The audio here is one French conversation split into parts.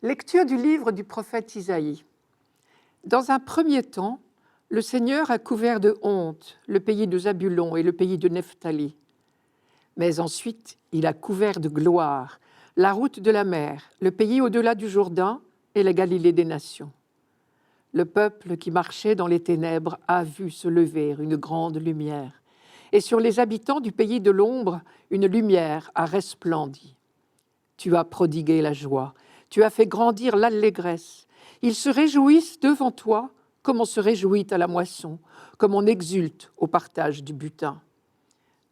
Lecture du livre du prophète Isaïe. Dans un premier temps, le Seigneur a couvert de honte le pays de Zabulon et le pays de Nephtali. Mais ensuite, il a couvert de gloire la route de la mer, le pays au-delà du Jourdain et la Galilée des nations. Le peuple qui marchait dans les ténèbres a vu se lever une grande lumière, et sur les habitants du pays de l'ombre, une lumière a resplendi. Tu as prodigué la joie, tu as fait grandir l'allégresse. Ils se réjouissent devant toi comme on se réjouit à la moisson, comme on exulte au partage du butin.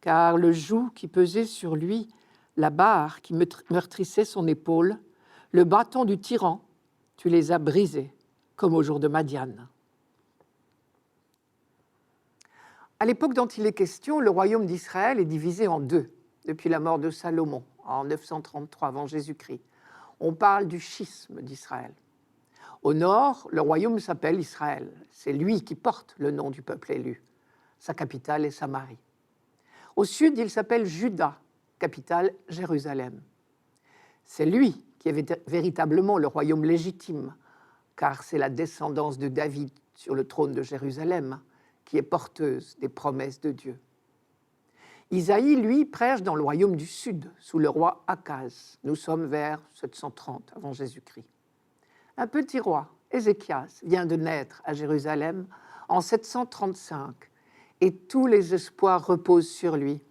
Car le joug qui pesait sur lui, la barre qui meurtrissait son épaule, le bâton du tyran, tu les as brisés, comme au jour de Madian. À l'époque dont il est question, le royaume d'Israël est divisé en deux, depuis la mort de Salomon, en 933 avant Jésus-Christ. On parle du schisme d'Israël. Au nord, le royaume s'appelle Israël. C'est lui qui porte le nom du peuple élu. Sa capitale est Samarie. Au sud, il s'appelle Juda, capitale Jérusalem. C'est lui qui est véritablement le royaume légitime, car c'est la descendance de David sur le trône de Jérusalem qui est porteuse des promesses de Dieu. Isaïe, lui, prêche dans le royaume du sud, sous le roi Akaz. Nous sommes vers 730 avant Jésus-Christ. Un petit roi, Ézéchias, vient de naître à Jérusalem en 735, et tous les espoirs reposent sur lui.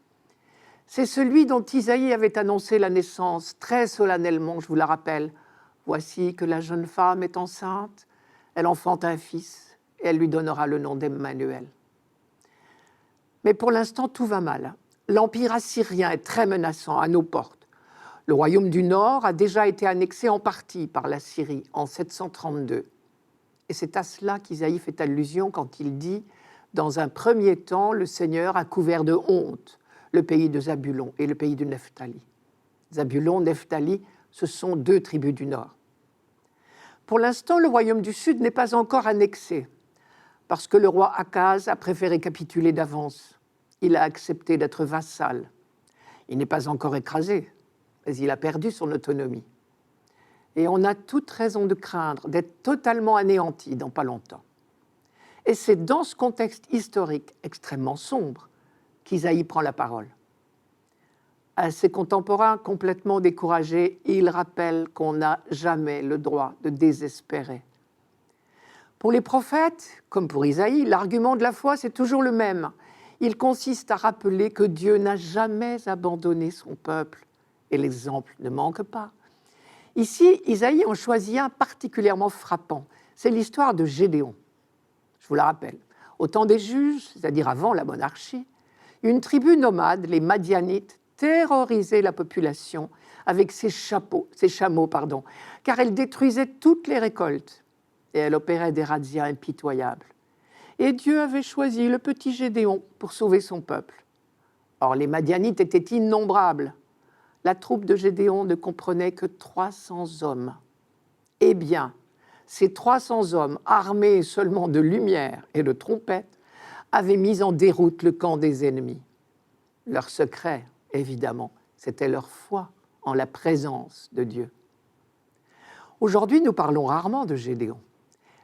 C'est celui dont Isaïe avait annoncé la naissance très solennellement, je vous la rappelle. Voici que la jeune femme est enceinte, elle enfante un fils, et elle lui donnera le nom d'Emmanuel. Mais pour l'instant, tout va mal. L'empire assyrien est très menaçant à nos portes. Le royaume du Nord a déjà été annexé en partie par la Syrie en 732. Et c'est à cela qu'Isaïe fait allusion quand il dit « Dans un premier temps, le Seigneur a couvert de honte le pays de Zabulon et le pays de Nephtali. » Zabulon, Nephtali, ce sont deux tribus du Nord. Pour l'instant, le royaume du Sud n'est pas encore annexé, parce que le roi Akaz a préféré capituler d'avance. Il a accepté d'être vassal. Il n'est pas encore écrasé, mais il a perdu son autonomie. Et on a toute raison de craindre d'être totalement anéanti dans pas longtemps. Et c'est dans ce contexte historique extrêmement sombre qu'Isaïe prend la parole. À ses contemporains complètement découragés, il rappelle qu'on n'a jamais le droit de désespérer. Pour les prophètes, comme pour Isaïe, l'argument de la foi, c'est toujours le même. Il consiste à rappeler que Dieu n'a jamais abandonné son peuple, et l'exemple ne manque pas. Ici, Isaïe en choisit un particulièrement frappant. C'est l'histoire de Gédéon. Je vous la rappelle. Au temps des juges, c'est-à-dire avant la monarchie, une tribu nomade, les Madianites, terrorisait la population avec ses chameaux, car elle détruisait toutes les récoltes et elle opérait des razzias impitoyables. Et Dieu avait choisi le petit Gédéon pour sauver son peuple. Or, les Madianites étaient innombrables. La troupe de Gédéon ne comprenait que 300 hommes. Eh bien, ces 300 hommes, armés seulement de lumière et de trompettes, avaient mis en déroute le camp des ennemis. Leur secret, évidemment, c'était leur foi en la présence de Dieu. Aujourd'hui, nous parlons rarement de Gédéon,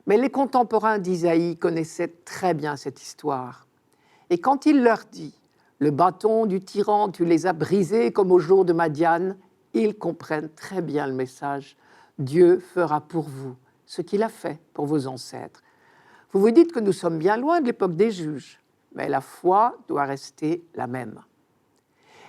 mais les contemporains d'Isaïe connaissaient très bien cette histoire. Et quand il leur dit « Le bâton du tyran, tu les as brisés comme au jour de Madian », ils comprennent très bien le message. Dieu fera pour vous ce qu'il a fait pour vos ancêtres. Vous vous dites que nous sommes bien loin de l'époque des juges, mais la foi doit rester la même.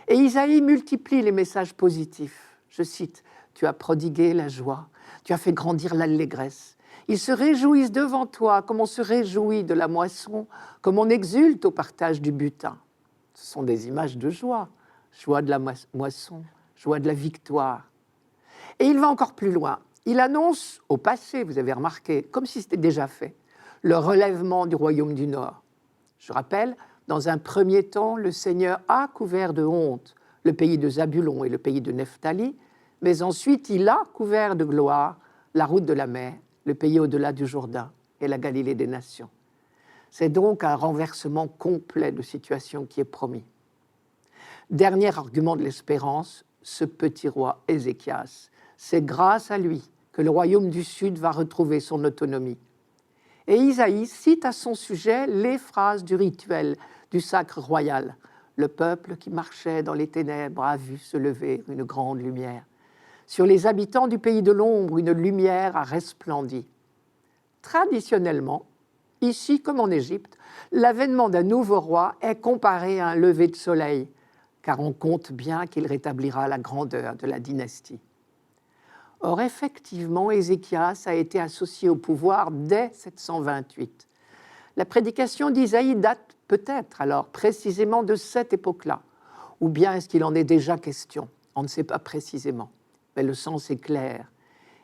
Et Isaïe multiplie les messages positifs. Je cite, « Tu as prodigué la joie, tu as fait grandir l'allégresse. Ils se réjouissent devant toi comme on se réjouit de la moisson, comme on exulte au partage du butin. » Ce sont des images de joie, joie de la moisson, joie de la victoire. Et il va encore plus loin. Il annonce au passé, vous avez remarqué, comme si c'était déjà fait, le relèvement du royaume du Nord. Je rappelle, dans un premier temps, le Seigneur a couvert de honte le pays de Zabulon et le pays de Nephtali, mais ensuite il a couvert de gloire la route de la mer, le pays au-delà du Jourdain et la Galilée des nations. C'est donc un renversement complet de situation qui est promis. Dernier argument de l'espérance, ce petit roi Ézéchias. C'est grâce à lui que le royaume du Sud va retrouver son autonomie. Et Isaïe cite à son sujet les phrases du rituel du sacre royal. Le peuple qui marchait dans les ténèbres a vu se lever une grande lumière. Sur les habitants du pays de l'ombre, une lumière a resplendi. Traditionnellement, ici comme en Égypte, l'avènement d'un nouveau roi est comparé à un lever de soleil, car on compte bien qu'il rétablira la grandeur de la dynastie. Or, effectivement, Ézéchias a été associé au pouvoir dès 728. La prédication d'Isaïe date peut-être alors précisément de cette époque-là, ou bien est-ce qu'il en est déjà question? On ne sait pas précisément, mais le sens est clair.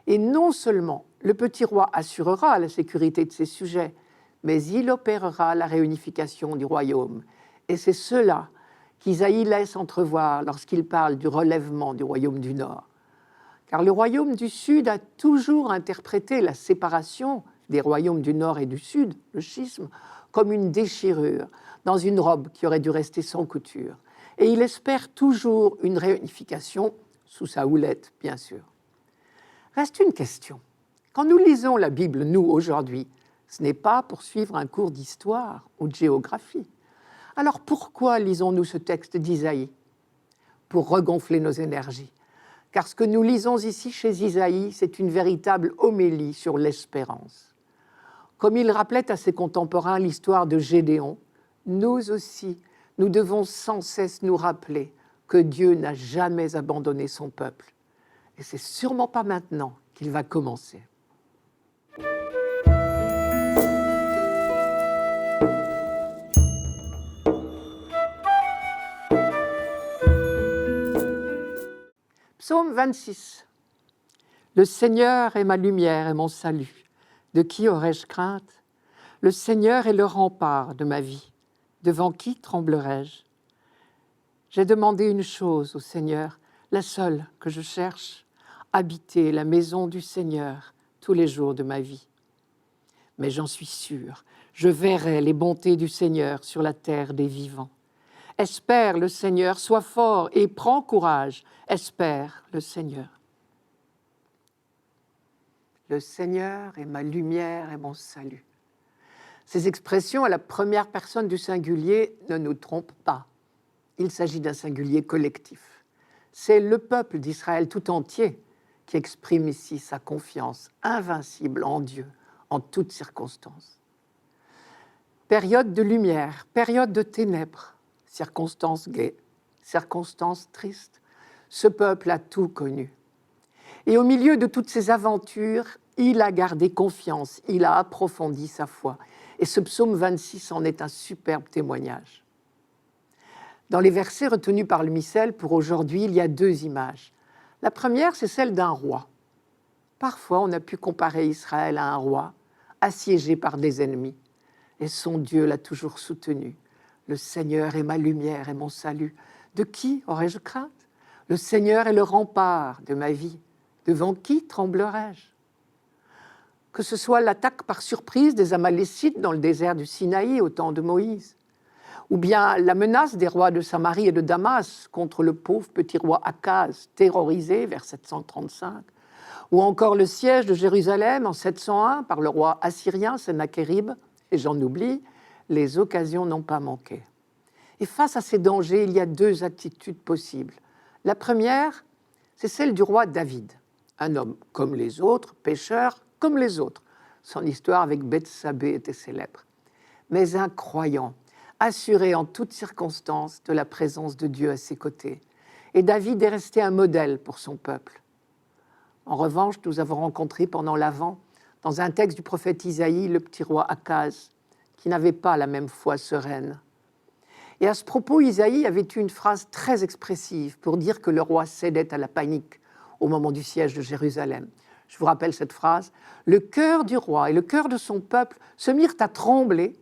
Et non seulement le petit roi assurera la sécurité de ses sujets, mais il opérera la réunification du royaume. Et c'est cela qu'Isaïe laisse entrevoir lorsqu'il parle du relèvement du royaume du Nord. Car le royaume du Sud a toujours interprété la séparation des royaumes du Nord et du Sud, le schisme, comme une déchirure dans une robe qui aurait dû rester sans couture. Et il espère toujours une réunification, sous sa houlette, bien sûr. Reste une question. Quand nous lisons la Bible, nous, aujourd'hui, ce n'est pas pour suivre un cours d'histoire ou de géographie. Alors pourquoi lisons-nous ce texte d'Isaïe? Pour regonfler nos énergies. Car ce que nous lisons ici chez Isaïe, c'est une véritable homélie sur l'espérance. Comme il rappelait à ses contemporains l'histoire de Gédéon, nous aussi, nous devons sans cesse nous rappeler que Dieu n'a jamais abandonné son peuple. Et c'est sûrement pas maintenant qu'il va commencer. Psaume 26. Le Seigneur est ma lumière et mon salut. De qui aurais-je crainte? Le Seigneur est le rempart de ma vie. Devant qui tremblerais-je? J'ai demandé une chose au Seigneur, la seule que je cherche, habiter la maison du Seigneur tous les jours de ma vie. Mais j'en suis sûr, je verrai les bontés du Seigneur sur la terre des vivants. Espère le Seigneur, sois fort et prends courage. Espère le Seigneur. Le Seigneur est ma lumière et mon salut. Ces expressions à la première personne du singulier ne nous trompent pas. Il s'agit d'un singulier collectif. C'est le peuple d'Israël tout entier qui exprime ici sa confiance invincible en Dieu, en toutes circonstances. Période de lumière, période de ténèbres, circonstances gaies, circonstances tristes, ce peuple a tout connu. Et au milieu de toutes ces aventures, il a gardé confiance, il a approfondi sa foi. Et ce psaume 26 en est un superbe témoignage. Dans les versets retenus par le missel, pour aujourd'hui, il y a deux images. La première, c'est celle d'un roi. Parfois, on a pu comparer Israël à un roi, assiégé par des ennemis. Et son Dieu l'a toujours soutenu. Le Seigneur est ma lumière et mon salut. De qui aurais-je crainte? Le Seigneur est le rempart de ma vie. Devant qui tremblerais-je? Que ce soit l'attaque par surprise des Amalécites dans le désert du Sinaï au temps de Moïse, ou bien la menace des rois de Samarie et de Damas contre le pauvre petit roi Akaz, terrorisé vers 735, ou encore le siège de Jérusalem en 701 par le roi assyrien Sennachérib, et j'en oublie, les occasions n'ont pas manqué. Et face à ces dangers, il y a deux attitudes possibles. La première, c'est celle du roi David, un homme comme les autres, pécheur comme les autres. Son histoire avec Bethsabée était célèbre. Mais un croyant, assuré en toutes circonstances de la présence de Dieu à ses côtés. Et David est resté un modèle pour son peuple. En revanche, nous avons rencontré pendant l'Avent, dans un texte du prophète Isaïe, le petit roi Akaz, qui n'avait pas la même foi sereine. Et à ce propos, Isaïe avait eu une phrase très expressive pour dire que le roi cédait à la panique au moment du siège de Jérusalem. Je vous rappelle cette phrase. Le cœur du roi et le cœur de son peuple se mirent à trembler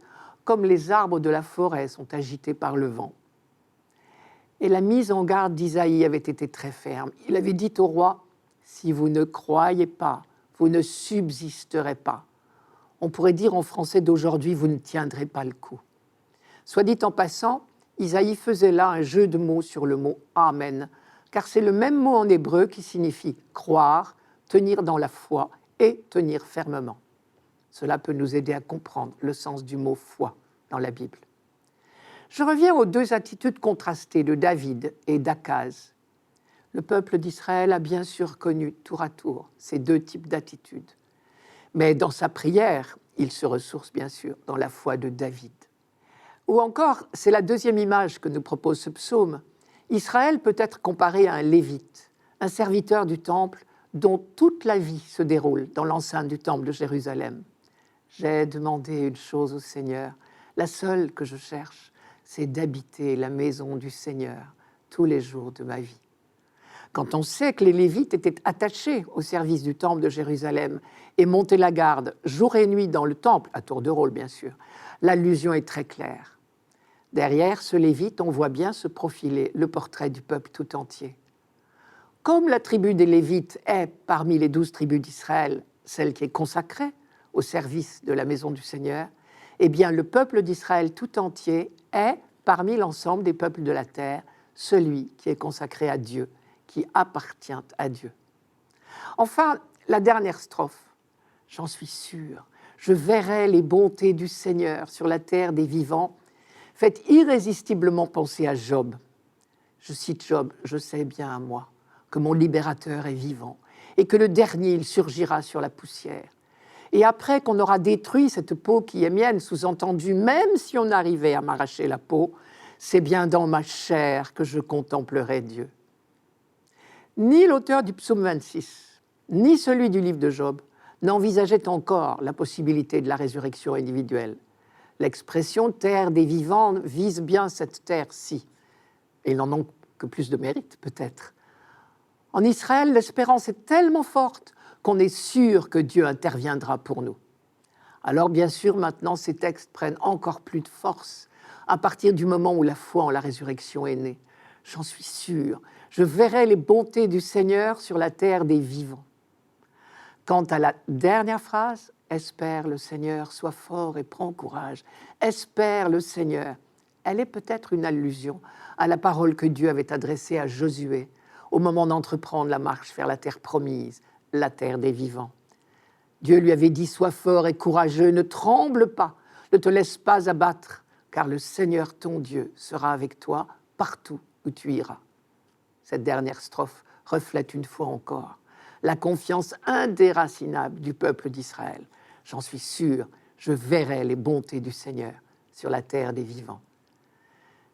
comme les arbres de la forêt sont agités par le vent. Et la mise en garde d'Isaïe avait été très ferme. Il avait dit au roi, « Si vous ne croyez pas, vous ne subsisterez pas. » On pourrait dire en français d'aujourd'hui, « Vous ne tiendrez pas le coup. » Soit dit en passant, Isaïe faisait là un jeu de mots sur le mot « Amen », car c'est le même mot en hébreu qui signifie « croire », tenir dans la foi et tenir fermement. Cela peut nous aider à comprendre le sens du mot foi dans la Bible. Je reviens aux deux attitudes contrastées de David et d'Akaz. Le peuple d'Israël a bien sûr connu tour à tour ces deux types d'attitudes. Mais dans sa prière, il se ressource bien sûr dans la foi de David. Ou encore, c'est la deuxième image que nous propose ce psaume. Israël peut être comparé à un lévite, un serviteur du temple dont toute la vie se déroule dans l'enceinte du temple de Jérusalem. J'ai demandé une chose au Seigneur, la seule que je cherche, c'est d'habiter la maison du Seigneur tous les jours de ma vie. Quand on sait que les Lévites étaient attachés au service du temple de Jérusalem et montaient la garde jour et nuit dans le temple, à tour de rôle bien sûr, l'allusion est très claire. Derrière ce Lévite, on voit bien se profiler le portrait du peuple tout entier. Comme la tribu des Lévites est, parmi les 12 tribus d'Israël, celle qui est consacrée au service de la maison du Seigneur, eh bien le peuple d'Israël tout entier est, parmi l'ensemble des peuples de la terre, celui qui est consacré à Dieu, qui appartient à Dieu. Enfin, la dernière strophe, j'en suis sûr, je verrai les bontés du Seigneur sur la terre des vivants, fait irrésistiblement penser à Job. Je cite Job, je sais bien à moi que mon libérateur est vivant et que le dernier, il surgira sur la poussière. Et après qu'on aura détruit cette peau qui est mienne, sous-entendu, même si on arrivait à m'arracher la peau, c'est bien dans ma chair que je contemplerai Dieu. Ni l'auteur du psaume 26, ni celui du livre de Job n'envisageaient encore la possibilité de la résurrection individuelle. L'expression « terre des vivants » vise bien cette terre-ci. Et ils n'en ont que plus de mérite, peut-être. En Israël, l'espérance est tellement forte qu'on est sûr que Dieu interviendra pour nous. Alors, bien sûr, maintenant, ces textes prennent encore plus de force à partir du moment où la foi en la résurrection est née. J'en suis sûr, je verrai les bontés du Seigneur sur la terre des vivants. Quant à la dernière phrase, « Espère le Seigneur, sois fort et prends courage. Espère le Seigneur », elle est peut-être une allusion à la parole que Dieu avait adressée à Josué au moment d'entreprendre la marche vers la terre promise, la terre des vivants. Dieu lui avait dit « Sois fort et courageux, ne tremble pas, ne te laisse pas abattre, car le Seigneur ton Dieu sera avec toi partout où tu iras. » Cette dernière strophe reflète une fois encore la confiance indéracinable du peuple d'Israël. J'en suis sûr, je verrai les bontés du Seigneur sur la terre des vivants.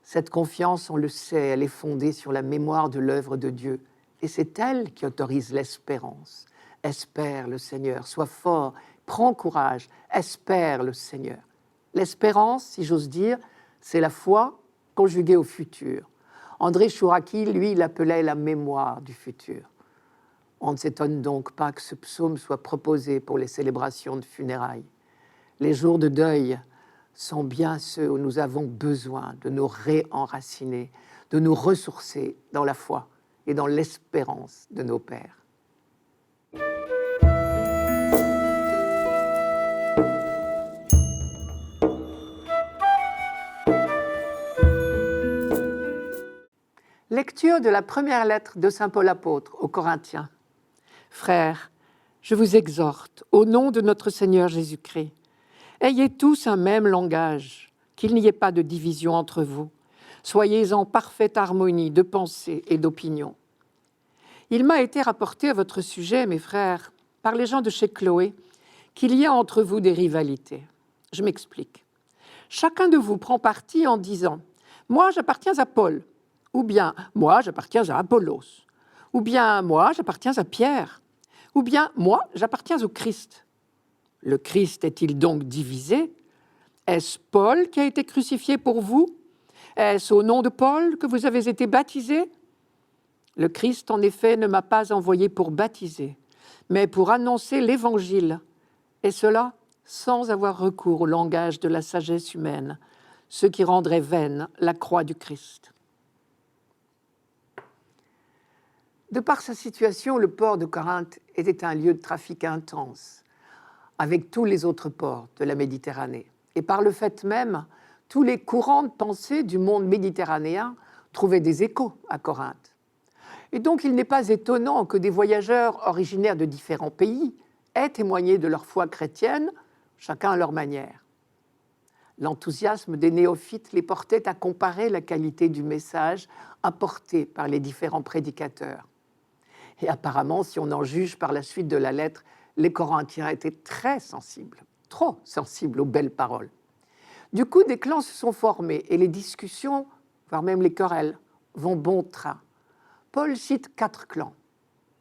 Cette confiance, on le sait, elle est fondée sur la mémoire de l'œuvre de Dieu. Et c'est elle qui autorise l'espérance. Espère le Seigneur, sois fort, prends courage, espère le Seigneur. L'espérance, si j'ose dire, c'est la foi conjuguée au futur. André Chouraki, lui, l'appelait la mémoire du futur. On ne s'étonne donc pas que ce psaume soit proposé pour les célébrations de funérailles. Les jours de deuil sont bien ceux où nous avons besoin de nous réenraciner, de nous ressourcer dans la foi et dans l'espérance de nos pères. Lecture de la première lettre de saint Paul apôtre aux Corinthiens. Frères, je vous exhorte, au nom de notre Seigneur Jésus-Christ, ayez tous un même langage, qu'il n'y ait pas de division entre vous. Soyez en parfaite harmonie de pensée et d'opinion. Il m'a été rapporté à votre sujet, mes frères, par les gens de chez Chloé, qu'il y a entre vous des rivalités. Je m'explique. Chacun de vous prend parti en disant « Moi, j'appartiens à Paul » ou bien « Moi, j'appartiens à Apollos » ou bien « Moi, j'appartiens à Pierre » ou bien « Moi, j'appartiens au Christ ». Le Christ est-il donc divisé? Est-ce Paul qui a été crucifié pour vous? Est-ce au nom de Paul que vous avez été baptisés? Le Christ, en effet, ne m'a pas envoyé pour baptiser, mais pour annoncer l'Évangile, et cela sans avoir recours au langage de la sagesse humaine, ce qui rendrait vaine la croix du Christ. De par sa situation, le port de Corinthe était un lieu de trafic intense, avec tous les autres ports de la Méditerranée. Et par le fait même, tous les courants de pensée du monde méditerranéen trouvaient des échos à Corinthe. Et donc il n'est pas étonnant que des voyageurs originaires de différents pays aient témoigné de leur foi chrétienne, chacun à leur manière. L'enthousiasme des néophytes les portait à comparer la qualité du message apporté par les différents prédicateurs. Et apparemment, si on en juge par la suite de la lettre, les Corinthiens étaient très sensibles, trop sensibles aux belles paroles. Du coup, des clans se sont formés et les discussions, voire même les querelles, vont bon train. Paul cite 4 clans.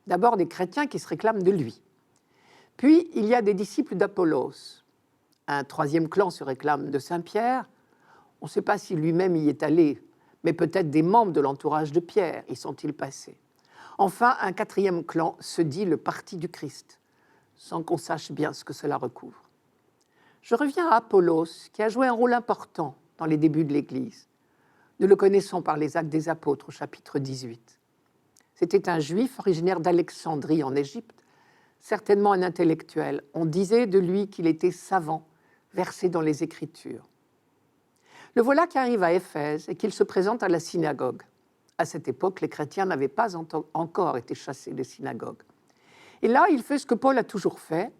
D'abord des chrétiens qui se réclament de lui. Puis, il y a des disciples d'Apollos. Un 3e clan se réclame de Saint-Pierre. On ne sait pas si lui-même y est allé, mais peut-être des membres de l'entourage de Pierre y sont-ils passés. Enfin, un 4e clan se dit le parti du Christ, sans qu'on sache bien ce que cela recouvre. Je reviens à Apollos, qui a joué un rôle important dans les débuts de l'Église. Nous le connaissons par les Actes des Apôtres au chapitre 18. C'était un juif originaire d'Alexandrie en Égypte, certainement un intellectuel. On disait de lui qu'il était savant, versé dans les Écritures. Le voilà qui arrive à Éphèse et qu'il se présente à la synagogue. À cette époque, les chrétiens n'avaient pas encore été chassés des synagogues. Et là, il fait ce que Paul a toujours fait,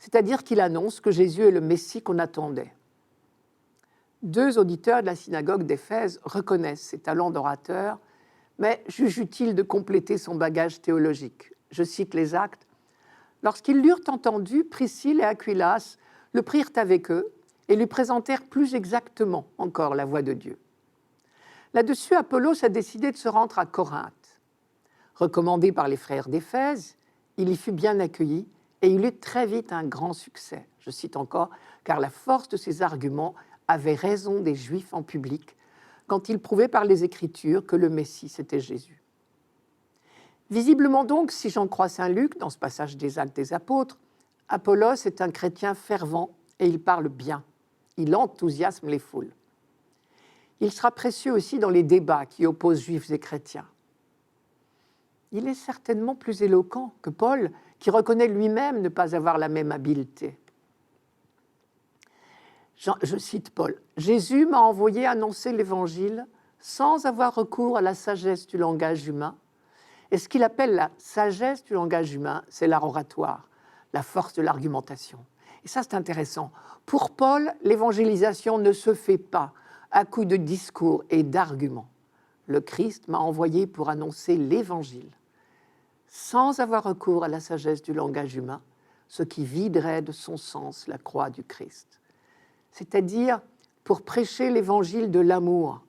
c'est-à-dire qu'il annonce que Jésus est le Messie qu'on attendait. 2 auditeurs de la synagogue d'Éphèse reconnaissent ses talents d'orateur, mais jugent utile de compléter son bagage théologique. Je cite les Actes. « Lorsqu'ils l'eurent entendu, Priscille et Aquilas le prirent avec eux et lui présentèrent plus exactement encore la voix de Dieu. » Là-dessus, Apollos a décidé de se rendre à Corinthe. Recommandé par les frères d'Éphèse, il y fut bien accueilli et il eut très vite un grand succès. Je cite encore, « car la force de ses arguments avait raison des Juifs en public quand il prouvait par les Écritures que le Messie, c'était Jésus. » Visiblement donc, si j'en crois saint Luc, dans ce passage des Actes des Apôtres, Apollos est un chrétien fervent et il parle bien. Il enthousiasme les foules. Il sera précieux aussi dans les débats qui opposent juifs et chrétiens. Il est certainement plus éloquent que Paul, qui reconnaît lui-même ne pas avoir la même habileté. Je cite Paul, « Jésus m'a envoyé annoncer l'Évangile sans avoir recours à la sagesse du langage humain. » Et ce qu'il appelle la sagesse du langage humain, c'est l'art oratoire, la force de l'argumentation. Et ça, c'est intéressant. Pour Paul, l'évangélisation ne se fait pas à coups de discours et d'arguments. Le Christ m'a envoyé pour annoncer l'Évangile, sans avoir recours à la sagesse du langage humain, ce qui viderait de son sens la croix du Christ. C'est-à-dire pour prêcher l'Évangile de l'amour,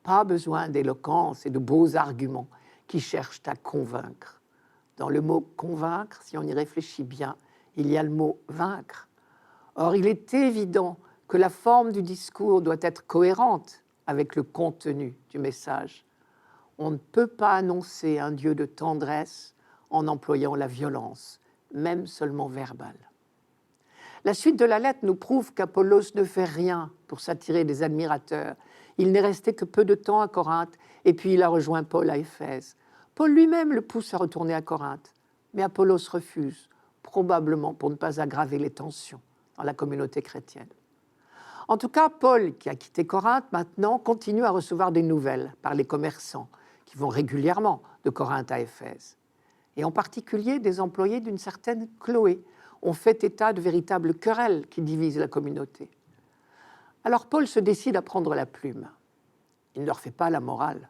pas besoin d'éloquence et de beaux arguments qui cherchent à convaincre. Dans le mot « convaincre », si on y réfléchit bien, il y a le mot « vaincre ». Or, il est évident que la forme du discours doit être cohérente avec le contenu du message. On ne peut pas annoncer un Dieu de tendresse en employant la violence, même seulement verbale. La suite de la lettre nous prouve qu'Apollos ne fait rien pour s'attirer des admirateurs. Il n'est resté que peu de temps à Corinthe et puis il a rejoint Paul à Éphèse. Paul lui-même le pousse à retourner à Corinthe, mais Apollos refuse, probablement pour ne pas aggraver les tensions dans la communauté chrétienne. En tout cas, Paul, qui a quitté Corinthe maintenant, continue à recevoir des nouvelles par les commerçants qui vont régulièrement de Corinthe à Éphèse. Et en particulier, des employés d'une certaine Chloé ont fait état de véritables querelles qui divisent la communauté. Alors Paul se décide à prendre la plume. Il ne leur fait pas la morale.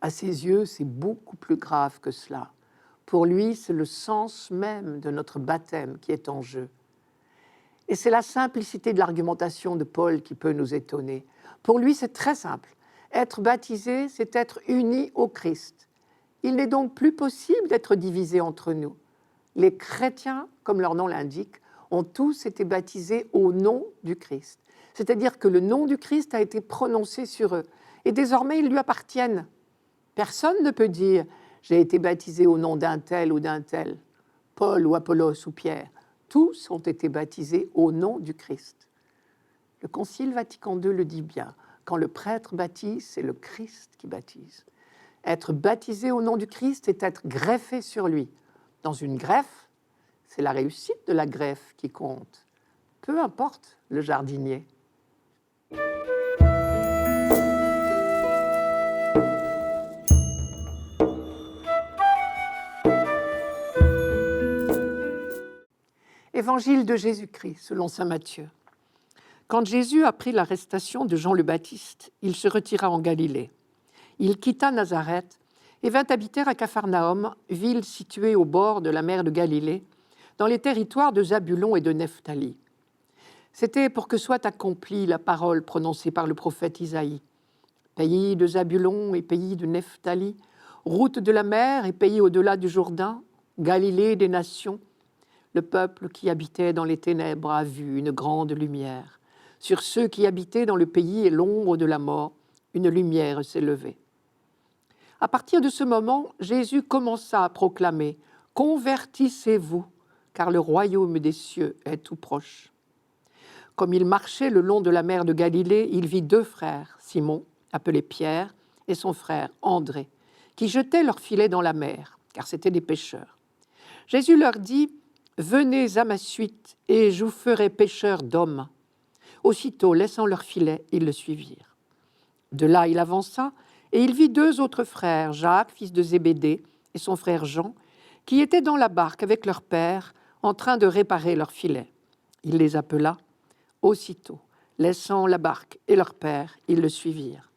À ses yeux, c'est beaucoup plus grave que cela. Pour lui, c'est le sens même de notre baptême qui est en jeu. Et c'est la simplicité de l'argumentation de Paul qui peut nous étonner. Pour lui, c'est très simple. Être baptisé, c'est être uni au Christ. Il n'est donc plus possible d'être divisé entre nous. Les chrétiens, comme leur nom l'indique, ont tous été baptisés au nom du Christ. C'est-à-dire que le nom du Christ a été prononcé sur eux. Et désormais, ils lui appartiennent. Personne ne peut dire « j'ai été baptisé au nom d'un tel ou d'un tel », Paul ou Apollos ou Pierre. Tous ont été baptisés au nom du Christ. Le Concile Vatican II le dit bien. Quand le prêtre baptise, c'est le Christ qui baptise. Être baptisé au nom du Christ est être greffé sur lui. Dans une greffe, c'est la réussite de la greffe qui compte. Peu importe le jardinier. Évangile de Jésus-Christ, selon saint Matthieu. Quand Jésus apprit l'arrestation de Jean le Baptiste, il se retira en Galilée. Il quitta Nazareth et vint habiter à Capharnaüm, ville située au bord de la mer de Galilée, dans les territoires de Zabulon et de Nephtali. C'était pour que soit accomplie la parole prononcée par le prophète Isaïe. Pays de Zabulon et pays de Nephtali, route de la mer et pays au-delà du Jourdain, Galilée des nations, le peuple qui habitait dans les ténèbres a vu une grande lumière. Sur ceux qui habitaient dans le pays et l'ombre de la mort, une lumière s'est levée. À partir de ce moment, Jésus commença à proclamer « Convertissez-vous, car le royaume des cieux est tout proche ». Comme il marchait le long de la mer de Galilée, il vit deux frères, Simon, appelé Pierre, et son frère André, qui jetaient leurs filets dans la mer, car c'étaient des pêcheurs. Jésus leur dit « Venez à ma suite, et je vous ferai pêcheurs d'hommes. » Aussitôt, laissant leurs filets, ils le suivirent. De là, il avança, et il vit deux autres frères, Jacques, fils de Zébédée, et son frère Jean, qui étaient dans la barque avec leur père, en train de réparer leurs filets. Il les appela. Aussitôt, laissant la barque et leur père, ils le suivirent.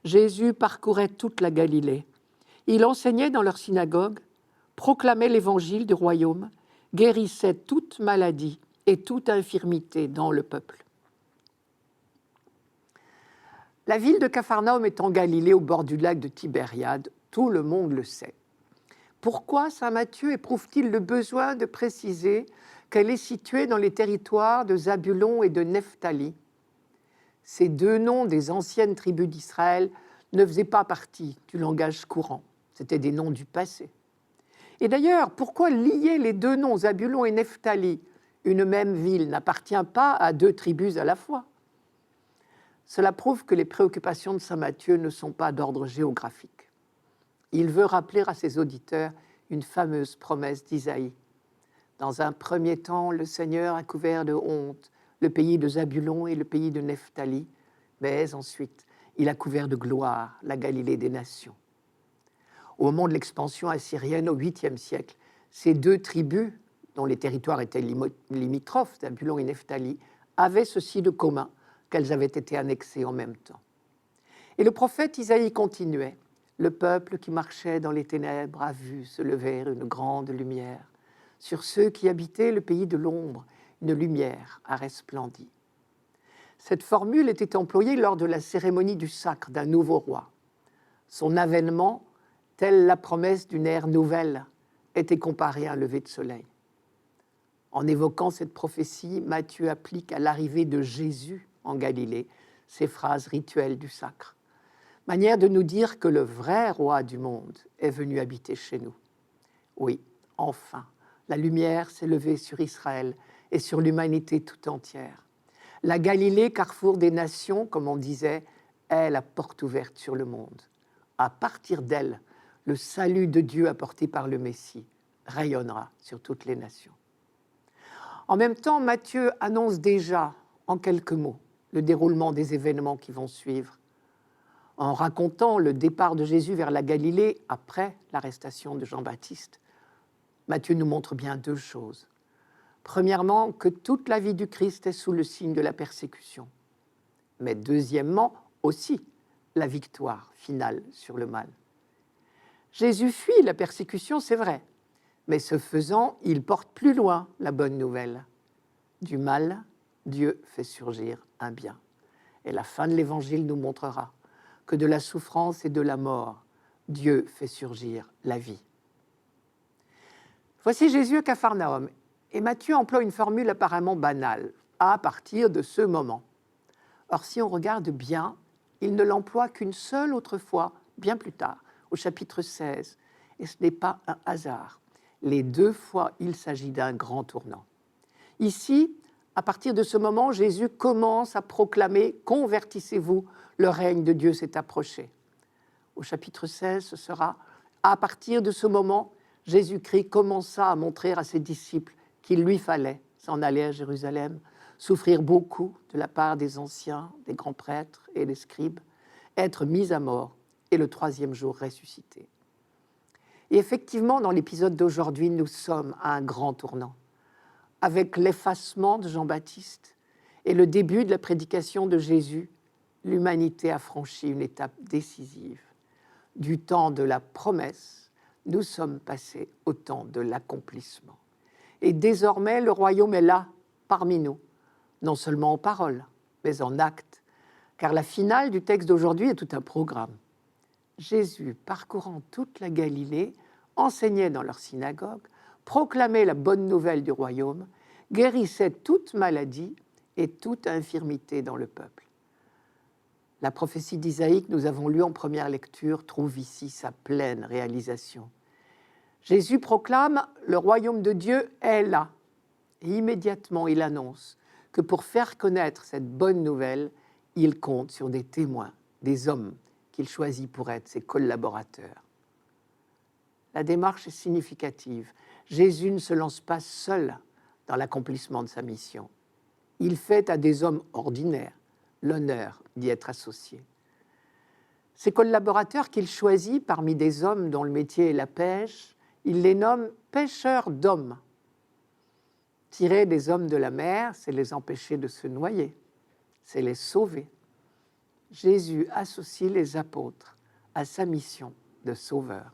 Jésus parcourait toute la Galilée. Il enseignait dans leur synagogue, proclamait l'évangile du royaume, guérissait toute maladie et toute infirmité dans le peuple. La ville de Capharnaüm est en Galilée, au bord du lac de Tibériade. Tout le monde le sait. Pourquoi saint Matthieu éprouve-t-il le besoin de préciser qu'elle est située dans les territoires de Zabulon et de Nephtali? Ces deux noms des anciennes tribus d'Israël ne faisaient pas partie du langage courant. C'étaient des noms du passé. Et d'ailleurs, pourquoi lier les deux noms Zabulon et Nephtali? Une même ville n'appartient pas à deux tribus à la fois. Cela prouve que les préoccupations de saint Matthieu ne sont pas d'ordre géographique. Il veut rappeler à ses auditeurs une fameuse promesse d'Isaïe. Dans un premier temps, le Seigneur a couvert de honte le pays de Zabulon et le pays de Nephtali, mais ensuite, il a couvert de gloire la Galilée des nations. Au moment de l'expansion assyrienne au 8e siècle, ces deux tribus, dont les territoires étaient limitrophes, Zabulon et Nephtali, avaient ceci de commun, qu'elles avaient été annexées en même temps. Et le prophète Isaïe continuait. Le peuple qui marchait dans les ténèbres a vu se lever une grande lumière. Sur ceux qui habitaient le pays de l'ombre, une lumière a resplendi. Cette formule était employée lors de la cérémonie du sacre d'un nouveau roi. Son avènement, telle la promesse d'une ère nouvelle, était comparé à un lever de soleil. En évoquant cette prophétie, Matthieu applique à l'arrivée de Jésus en Galilée ces phrases rituelles du sacre. Manière de nous dire que le vrai roi du monde est venu habiter chez nous. Oui, enfin, la lumière s'est levée sur Israël et sur l'humanité tout entière. La Galilée, carrefour des nations, comme on disait, est la porte ouverte sur le monde. À partir d'elle, le salut de Dieu apporté par le Messie rayonnera sur toutes les nations. En même temps, Matthieu annonce déjà, en quelques mots, le déroulement des événements qui vont suivre. En racontant le départ de Jésus vers la Galilée après l'arrestation de Jean-Baptiste, Matthieu nous montre bien deux choses. Premièrement, que toute la vie du Christ est sous le signe de la persécution. Mais deuxièmement, aussi la victoire finale sur le mal. Jésus fuit la persécution, c'est vrai, mais ce faisant, il porte plus loin la bonne nouvelle. Du mal, Dieu fait surgir un bien. Et la fin de l'Évangile nous montrera que de la souffrance et de la mort, Dieu fait surgir la vie. Voici Jésus à Capharnaüm, et Matthieu emploie une formule apparemment banale, à partir de ce moment. Or, si on regarde bien, il ne l'emploie qu'une seule autre fois, bien plus tard, au chapitre 16, et ce n'est pas un hasard. Les deux fois, il s'agit d'un grand tournant. Ici, à partir de ce moment, Jésus commence à proclamer « Convertissez-vous, le règne de Dieu s'est approché ». Au chapitre 16, ce sera « À partir de ce moment, Jésus-Christ commença à montrer à ses disciples qu'il lui fallait s'en aller à Jérusalem, souffrir beaucoup de la part des anciens, des grands prêtres et des scribes, être mis à mort et le troisième jour ressuscité. » Et effectivement, dans l'épisode d'aujourd'hui, nous sommes à un grand tournant. avec l'effacement de Jean-Baptiste et le début de la prédication de Jésus, l'humanité a franchi une étape décisive. Du temps de la promesse, nous sommes passés au temps de l'accomplissement. Et désormais, le royaume est là, parmi nous, non seulement en paroles, mais en actes, car la finale du texte d'aujourd'hui est tout un programme. Jésus, parcourant toute la Galilée, enseignait dans leur synagogue, proclamait la bonne nouvelle du royaume, guérissait toute maladie et toute infirmité dans le peuple. La prophétie d'Isaïe que nous avons lue en première lecture trouve ici sa pleine réalisation. Jésus proclame « Le royaume de Dieu est là ». Et immédiatement, il annonce que pour faire connaître cette bonne nouvelle, il compte sur des témoins, des hommes qu'il choisit pour être ses collaborateurs. La démarche est significative. Jésus ne se lance pas seul dans l'accomplissement de sa mission. Il fait à des hommes ordinaires l'honneur d'y être associés. Ses collaborateurs qu'il choisit parmi des hommes dont le métier est la pêche, il les nomme pêcheurs d'hommes. Tirer des hommes de la mer, c'est les empêcher de se noyer, c'est les sauver. Jésus associe les apôtres à sa mission de sauveur.